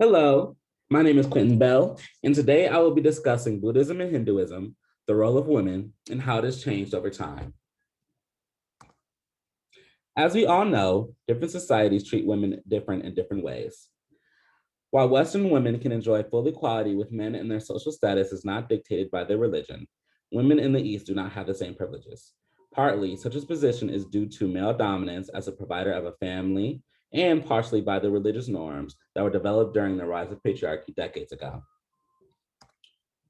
Hello, my name is Quentin Bell, and today I will be discussing Buddhism and Hinduism, the role of women, and how it has changed over time. As we all know, different societies treat women different in different ways. While Western women can enjoy full equality with men and their social status is not dictated by their religion, women in the East do not have the same privileges. Partly, such a position is due to male dominance as a provider of a family, and partially by the religious norms that were developed during the rise of patriarchy decades ago.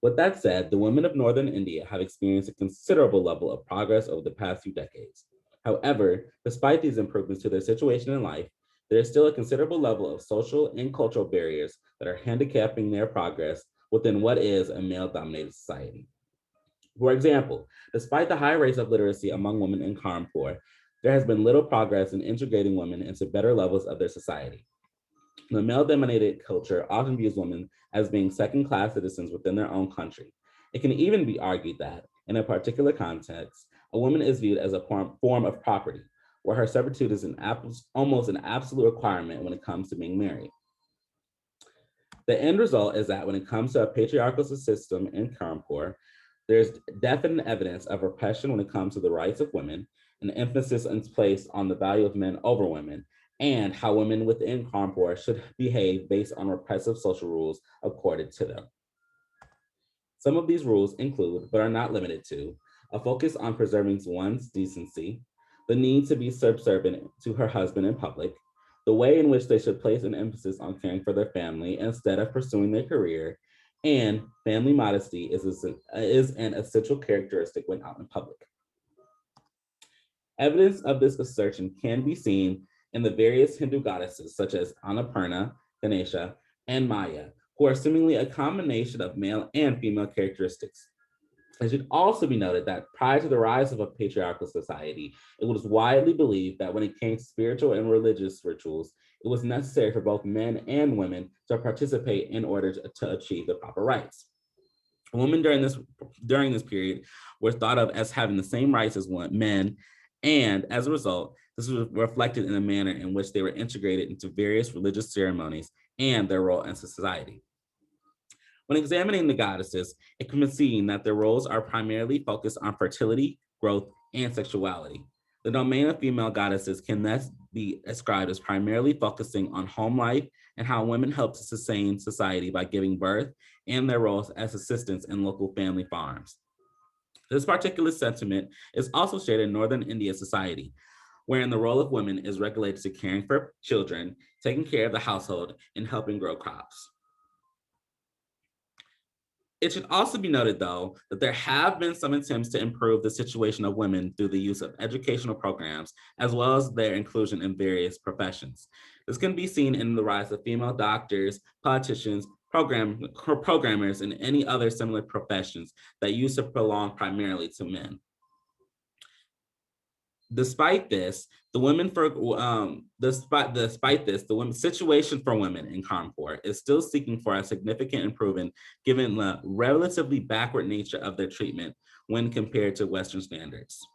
With that said, the women of northern India have experienced a considerable level of progress over the past few decades. However, despite these improvements to their situation in life, there is still a considerable level of social and cultural barriers that are handicapping their progress within what is a male dominated society. For example, despite the high rates of literacy among women in Kanpur, there has been little progress in integrating women into better levels of their society. The male dominated culture often views women as being second class citizens within their own country. It can even be argued that, in a particular context, a woman is viewed as a form of property, where her servitude is almost an absolute requirement when it comes to being married. The end result is that when it comes to a patriarchal system in Kanpur, there's definite evidence of repression when it comes to the rights of women, an emphasis is placed on the value of men over women, and how women within Kanpur should behave based on repressive social rules accorded to them. Some of these rules include, but are not limited to, a focus on preserving one's decency, the need to be subservient to her husband in public, the way in which they should place an emphasis on caring for their family instead of pursuing their career, and family modesty is an essential characteristic when out in public. Evidence of this assertion can be seen in the various Hindu goddesses such as Annapurna, Ganesha, and Maya, who are seemingly a combination of male and female characteristics. It should also be noted that prior to the rise of a patriarchal society, it was widely believed that when it came to spiritual and religious rituals, it was necessary for both men and women to participate in order to achieve the proper rights. Women during this period were thought of as having the same rights as men, and as a result, this was reflected in the manner in which they were integrated into various religious ceremonies and their role in society. When examining the goddesses, it can be seen that their roles are primarily focused on fertility, growth, and sexuality. The domain of female goddesses can thus be described as primarily focusing on home life and how women help to sustain society by giving birth and their roles as assistants in local family farms. This particular sentiment is also shared in Northern India society, wherein the role of women is regulated to caring for children, taking care of the household, and helping grow crops. It should also be noted, though, that there have been some attempts to improve the situation of women through the use of educational programs, as well as their inclusion in various professions. This can be seen in the rise of female doctors, politicians, programmers, and any other similar professions that used to belong primarily to men. Despite this, the women's situation for women in Kanpur is still seeking for a significant improvement given the relatively backward nature of their treatment when compared to Western standards.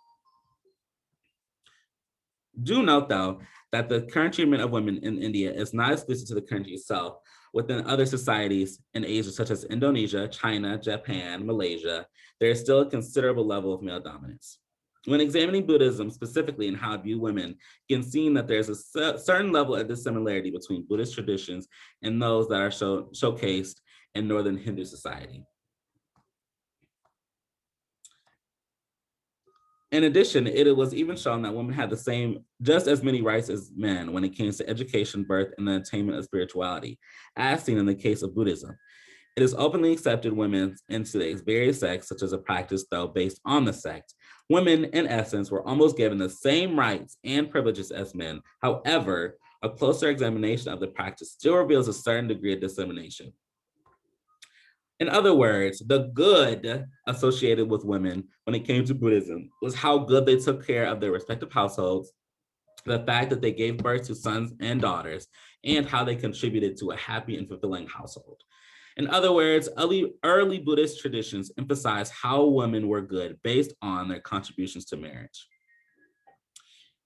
Do note, though, that the current treatment of women in India is not exclusive to the country itself. Within other societies in Asia, such as Indonesia, China, Japan, Malaysia, there is still a considerable level of male dominance. When examining Buddhism specifically and how it view women, you can see that there's a certain level of dissimilarity between Buddhist traditions and those that are showcased in Northern Hindu society. In addition, it was even shown that women had just as many rights as men when it came to education, birth, and the attainment of spirituality, as seen in the case of Buddhism. It is openly accepted women in today's various sects, such as a practice, though, based on the sect. Women, in essence, were almost given the same rights and privileges as men. However, a closer examination of the practice still reveals a certain degree of dissemination. In other words, the good associated with women when it came to Buddhism was how good they took care of their respective households, the fact that they gave birth to sons and daughters, and how they contributed to a happy and fulfilling household. In other words, early Buddhist traditions emphasize how women were good based on their contributions to marriage.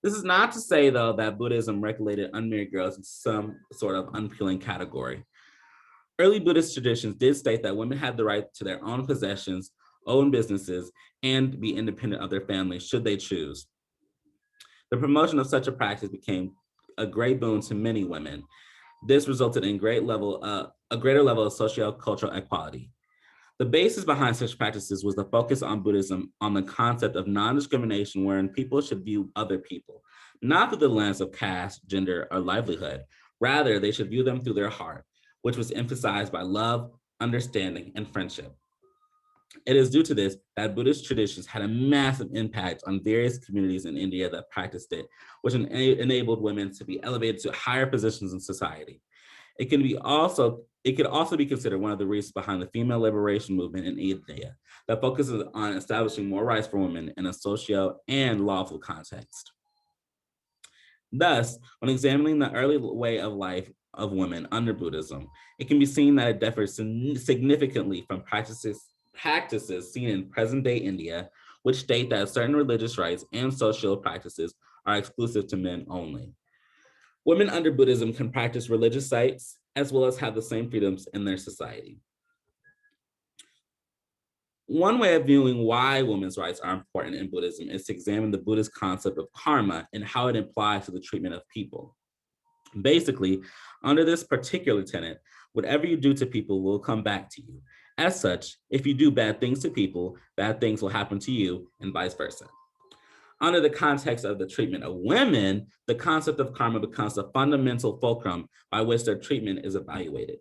This is not to say, though, that Buddhism regulated unmarried girls in some sort of unappealing category. Early Buddhist traditions did state that women had the right to their own possessions, own businesses, and be independent of their families should they choose. The promotion of such a practice became a great boon to many women. This resulted in a greater level of socio-cultural equality. The basis behind such practices was the focus on Buddhism on the concept of non-discrimination, wherein people should view other people, not through the lens of caste, gender, or livelihood. Rather, they should view them through their heart, which was emphasized by love, understanding, and friendship. It is due to this that Buddhist traditions had a massive impact on various communities in India that practiced it, which enabled women to be elevated to higher positions in society. It could also be considered one of the reasons behind the female liberation movement in India that focuses on establishing more rights for women in a socio and lawful context. Thus, when examining the early way of life of women under Buddhism, it can be seen that it differs significantly from practices seen in present-day India, which state that certain religious rites and social practices are exclusive to men only. Women under Buddhism can practice religious sites as well as have the same freedoms in their society. One way of viewing why women's rights are important in Buddhism is to examine the Buddhist concept of karma and how it applies to the treatment of people. Basically, under this particular tenet, whatever you do to people will come back to you. As such, if you do bad things to people, bad things will happen to you, and vice versa. Under the context of the treatment of women, the concept of karma becomes the fundamental fulcrum by which their treatment is evaluated.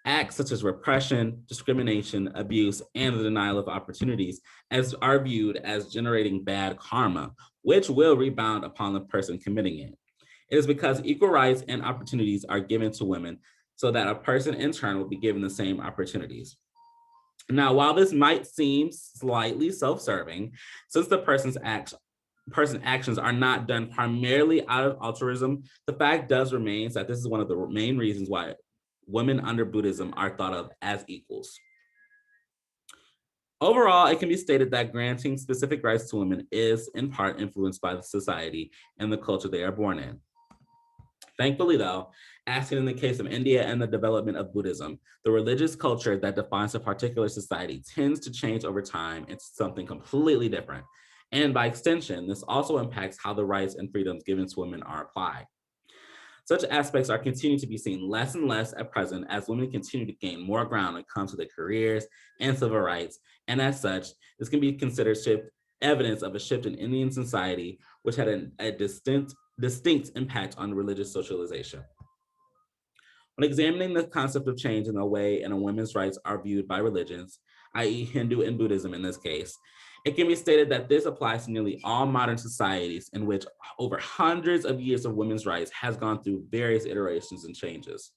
Acts such as repression, discrimination, abuse, and the denial of opportunities are viewed as generating bad karma, which will rebound upon the person committing it. It is because equal rights and opportunities are given to women so that a person in turn will be given the same opportunities. Now, while this might seem slightly self-serving, since the person's actions are not done primarily out of altruism, the fact does remain that this is one of the main reasons why women under Buddhism are thought of as equals. Overall, it can be stated that granting specific rights to women is in part influenced by the society and the culture they are born in. Thankfully, though, as in the case of India and the development of Buddhism, the religious culture that defines a particular society tends to change over time into something completely different. And by extension, this also impacts how the rights and freedoms given to women are applied. Such aspects are continuing to be seen less and less at present as women continue to gain more ground when it comes to their careers and civil rights. And as such, this can be considered evidence of a shift in Indian society, which had a distinct impact on religious socialization. When examining the concept of change in the way in a women's rights are viewed by religions, i.e. Hindu and Buddhism in this case, it can be stated that this applies to nearly all modern societies in which over hundreds of years of women's rights has gone through various iterations and changes.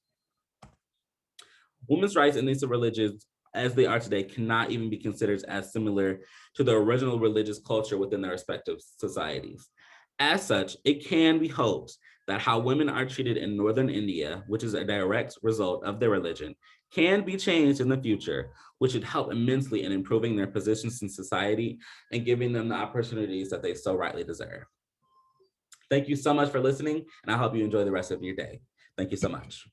Women's rights in these religions as they are today cannot even be considered as similar to the original religious culture within their respective societies. As such, it can be hoped that how women are treated in northern India, which is a direct result of their religion, can be changed in the future, which would help immensely in improving their positions in society and giving them the opportunities that they so rightly deserve. Thank you so much for listening, and I hope you enjoy the rest of your day. Thank you so much.